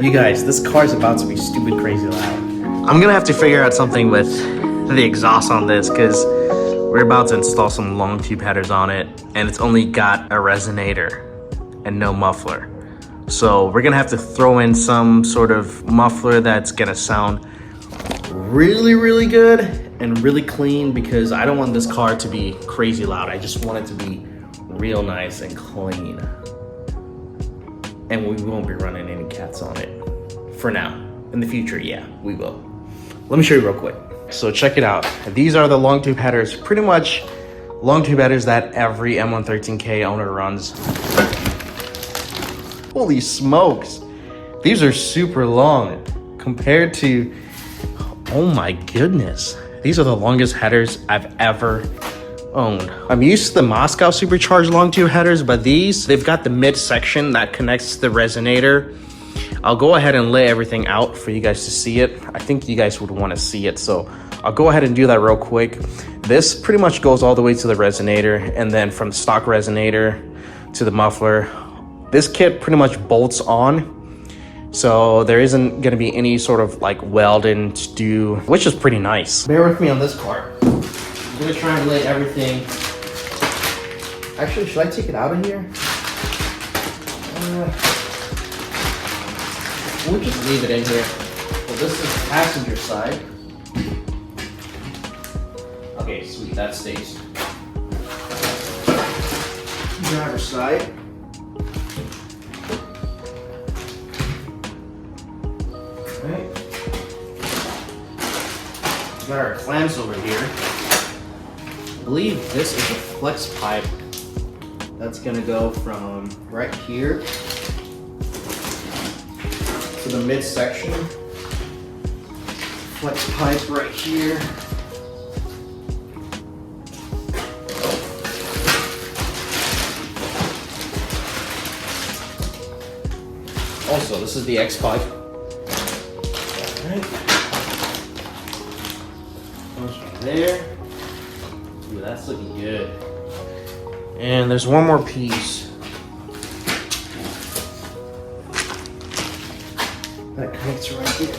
You guys, this car's about to be stupid crazy loud. I'm gonna have to figure out something with the exhaust on this because we're about to install some long tube headers on it and it's only got a resonator and no muffler. So we're gonna have to throw in some sort of muffler that's gonna sound really, really good and really clean because I don't want this car to be crazy loud. I just want it to be real nice and clean. And we won't be running any cats on it for now. In the future, yeah, we will. Let me show you real quick. So check it out. These are the long tube headers, pretty much long tube headers that every M113K owner runs. Holy smokes. These are super long compared to, oh my goodness. These are the longest headers I've ever owned. I'm used to the Moscow supercharged long tube headers, but they've got the mid section that connects to the resonator. I'll go ahead and lay everything out for you guys to see it. I think you guys would want to see it, so I'll go ahead and do that real quick. This pretty much goes all the way to the resonator, and then from stock resonator to the muffler. This kit pretty much bolts on, so there isn't going to be any sort of like welding to do, which is pretty nice. Bear with me on this part. I'm gonna try and lay everything. Actually, should I take it out of here? We'll just leave it in here. So this is the passenger side. Okay, sweet, that stays. Driver's side. Alright. Got our clamps over here. I believe this is a flex pipe that's gonna go from right here to the midsection. Flex pipe right here. Also, this is the X pipe. Alright. Goes from there. Ooh, that's looking good. And there's one more piece that connects right here.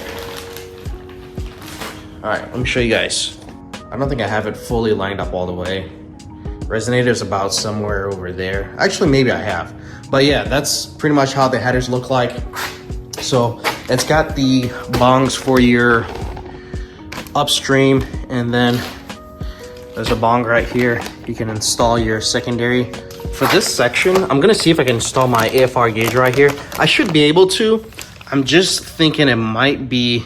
All right, let me show you guys. I don't think I have it fully lined up all the way. Resonator's about somewhere over there. Actually, maybe I have. But yeah, that's pretty much how the headers look like. So it's got the bongs for your upstream, and then there's a bong right here. You can install your secondary. For this section, I'm gonna see if I can install my AFR gauge right here. I should be able to. I'm just thinking it might be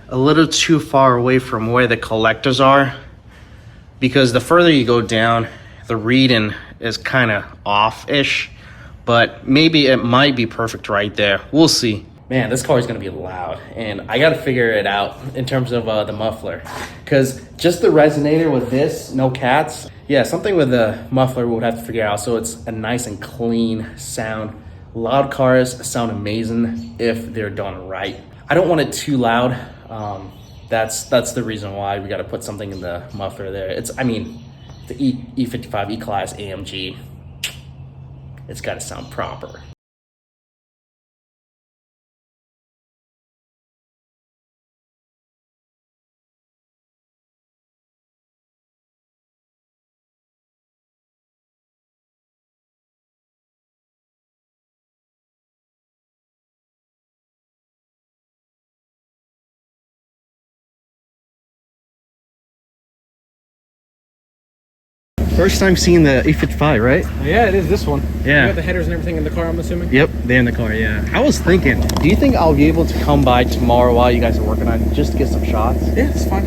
a little too far away from where the collectors are, because the further you go down, the reading is kind of off-ish, but maybe it might be perfect right there. We'll see. Man, this car is gonna be loud, and I gotta figure it out in terms of the muffler, because just the resonator with this, no cats. Yeah, something with the muffler we'll have to figure out so it's a nice and clean sound. Loud cars sound amazing if they're done right. I don't want it too loud. That's the reason why we gotta put something in the muffler there. I mean, the E55 E-Class AMG, it's gotta sound proper. First time seeing the E55, right? Yeah, it is this one. Yeah. You got the headers and everything in the car, I'm assuming? Yep, they're in the car, yeah. I was thinking, do you think I'll be able to come by tomorrow while you guys are working on it just to get some shots? Yeah, it's fine.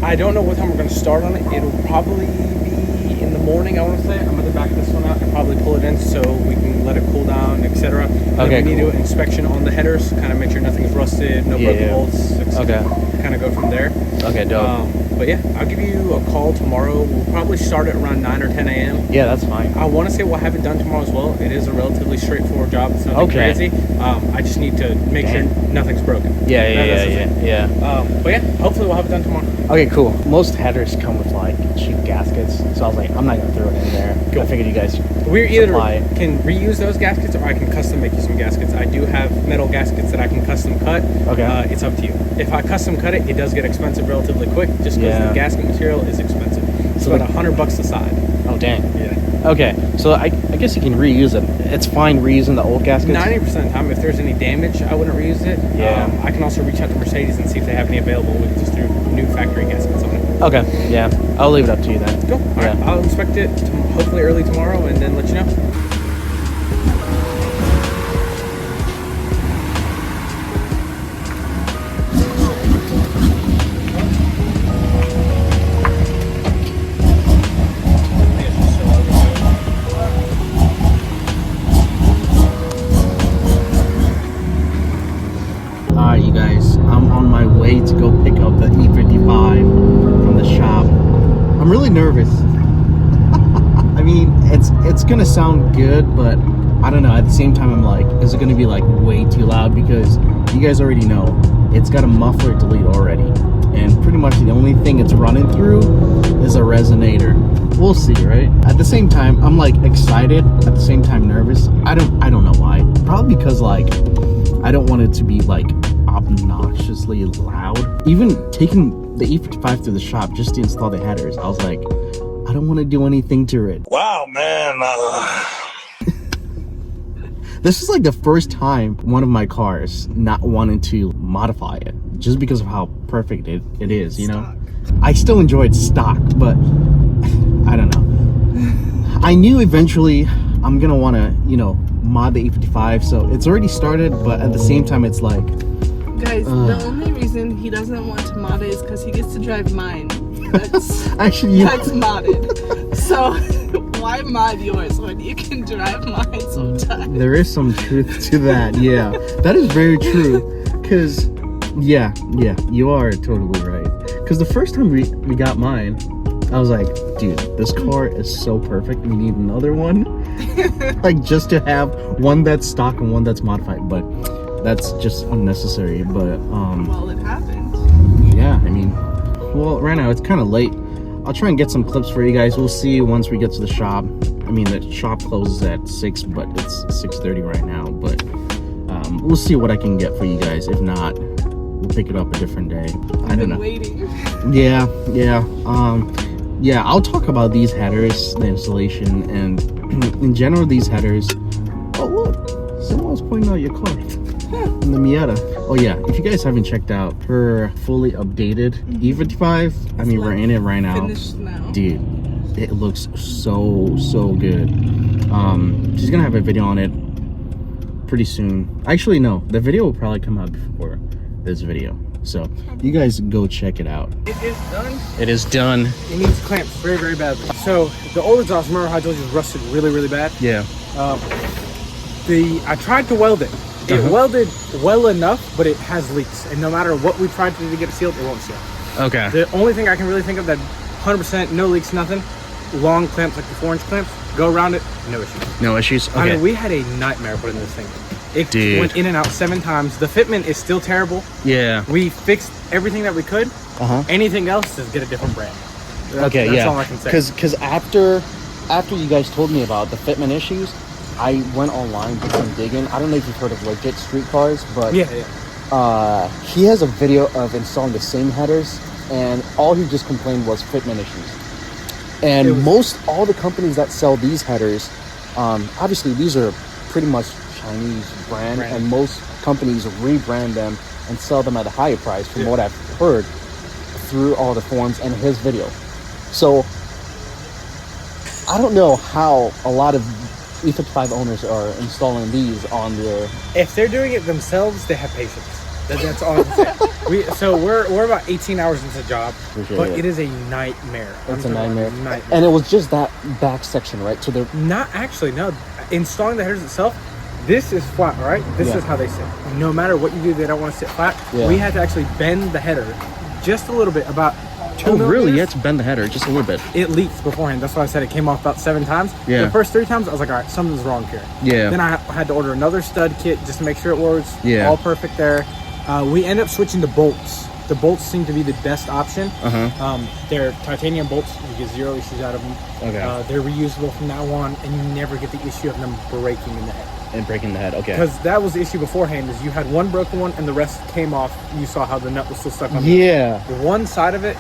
I don't know what time we're going to start on it. It'll probably be in the morning, I want to say. I'm going to back this one out and probably pull it in so we can let it cool down, etc. Okay, we need to do an inspection on the headers, kind of make sure nothing's rusted, no broken bolts, etc. Okay. Kind of go from there. Okay, dope. But yeah, I'll give you a call tomorrow. We'll probably start at around 9 or 10 a.m. Yeah, that's fine. I want to say we'll have it done tomorrow as well. It is a relatively straightforward job. It's nothing crazy. I just need to make sure nothing's broken. Yeah. But yeah, hopefully we'll have it done tomorrow. Okay, cool. Most headers come with like cheap gaskets, so I was like, I'm not fine to throw it in there. Cool. I figured you guys We either supply. can reuse those gaskets, or I can custom make you some gaskets. I do have metal gaskets that I can custom cut. Okay. It's up to you. If I custom cut it, it does get expensive relatively quick, just because Yeah. the gasket material is expensive. It's So about $100 a side. Oh, dang. Yeah. Okay, so I guess you can reuse it. It's fine reusing the old gaskets. 90% of the time, if there's any damage, I wouldn't reuse it. Yeah. I can also reach out to Mercedes and see if they have any available. We can just do new factory gaskets on it. Okay, yeah. I'll leave it up to you then. Cool. All right. Yeah. I'll inspect it hopefully early tomorrow and then let you know. Alright, you guys, I'm on my way to go pick up the E55 from the shop. I'm really nervous. I mean, it's gonna sound good, but I don't know. At the same time, I'm like, is it gonna be like way too loud? Because you guys already know it's got a muffler delete already, and pretty much the only thing it's running through is a resonator. We'll see, right? At the same time, I'm like excited. At the same time, nervous. I don't know why. Probably because like I don't want it to be like obnoxiously loud. Even taking the E55 to the shop just to install the headers, I was like, I don't want to do anything to it. Wow, man. This is like the first time one of my cars not wanting to modify it just because of how perfect it is, you know? I still enjoyed stock, but I don't know. I knew eventually I'm gonna want to, you know, mod the E55, so it's already started, but at the same time it's like, Guys, the only reason he doesn't want to mod it is because he gets to drive mine. That's actually, yeah. that's modded. So why mod yours when you can drive mine sometimes? There is some truth to that. Yeah, that is very true. Because, yeah, you are totally right. Because the first time we got mine, I was like, dude, this car is so perfect. We need another one. Like, just to have one that's stock and one that's modified. But that's just unnecessary. But, Well, it happened. yeah, I mean, well, right now it's kind of late. I'll try and get some clips for you guys. We'll see once we get to the shop. I mean, the shop closes at 6, but it's 6:30 right now. But we'll see what I can get for you guys. If not, we'll pick it up a different day. I don't know. Waiting. Yeah. Yeah, I'll talk about these headers, the installation, and in general, these headers. Oh, look, someone was pointing out your car. In the Marietta. Oh yeah, if you guys haven't checked out her fully updated E55, I mean, we're in it right now. Finished now. Dude, it looks so good. She's gonna have a video on it pretty soon. Actually, no, the video will probably come out before this video, so you guys go check it out. It is done. It is done. It needs clamps very badly. So the old exhaust, remember how I told you, was rusted really bad? Yeah. I tried to weld it. It welded well enough, but it has leaks, and no matter what we tried to do to get it sealed, it won't seal. Okay. The only thing I can really think of that 100% no leaks, nothing, long clamps like the 4-inch clamps, go around it, no issues. No issues. Okay. I mean, we had a nightmare putting this thing in. It Dude. went in and out 7 times. The fitment is still terrible. Yeah. We fixed everything that we could. Anything else, just get a different brand. That's all I can say. Because after you guys told me about the fitment issues, I went online, did some digging. I don't know if you've heard of Legit Street Cars, but Yeah. he has a video of installing the same headers, and all he just complained was fitment issues. And all the companies that sell these headers, obviously these are pretty much Chinese brand, and most companies rebrand them and sell them at a higher price, from what I've heard through all the forums and his video. So I don't know how a lot of E55 owners are installing these on their... If they're doing it themselves, they have patience. That's all I can say. We're about 18 hours into the job, but it is a nightmare. It's a nightmare. And it was just that back section, right? To the... Not actually, no. Installing the headers itself, this is flat, right? This is how they sit. No matter what you do, they don't want to sit flat. Yeah. We had to actually bend the header just a little bit, about 2 millimeters. Really? You had to bend the header just a little bit. It leaked beforehand. That's why I said it came off about 7 times. Yeah. The first 3 times, I was like, all right, something's wrong here. Yeah. Then I had to order another stud kit just to make sure it works. Yeah. All perfect there. We end up switching to bolts The bolts seem to be the best option. Uh-huh. They're titanium bolts. You get 0 issues out of them. Okay. They're reusable from now on, and you never get the issue of them breaking in the head. And breaking the head, okay. Because that was the issue beforehand, is you had one broken one and the rest came off. You saw how the nut was still stuck on Yeah. the one side of it.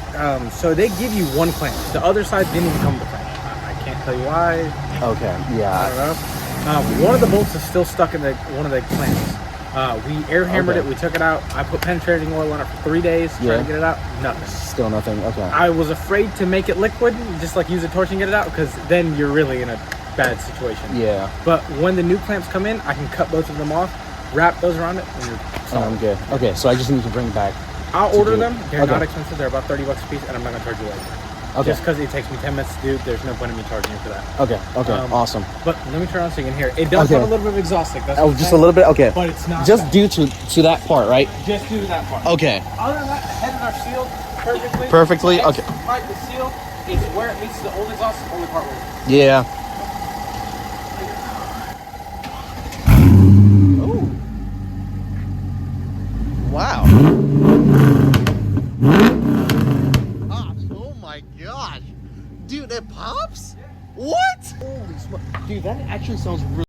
So they give you one clamp. The other side didn't even come with a clamp. I can't tell you why. Okay, I yeah. don't know. One of the bolts is still stuck in one of the clamps. We air hammered Okay. it. We took it out. I put penetrating oil on it for 3 days trying to get it out. Nothing. Still nothing, okay. I was afraid to make it liquid, just like use a torch and get it out, because then you're really in a bad situation. Yeah. But when the new clamps come in, I can cut both of them off, wrap those around it, and you're I'm good. Okay, so I just need to bring back. I'll order them. They're Okay. not expensive. They're about $30 a piece, and I'm not gonna charge you later. Okay. Just because it takes me 10 minutes to do, there's no point in me charging you for that. Okay, awesome. But let me turn on so you can hear it. It does Okay. have a little bit of exhaust leak. That's Oh, what just a I'm little bit? Okay. But it's not Just bad. due to that part, right? Just do that part. Okay. Other than that, the headers are sealed perfectly. Perfectly? The Okay. extra pipe is sealed. It's where it meets the old exhaust, the only part where it Yeah. Oh. Wow. Pops. Oh my gosh. Dude, it pops? What? Holy smoke. Dude, that actually sounds really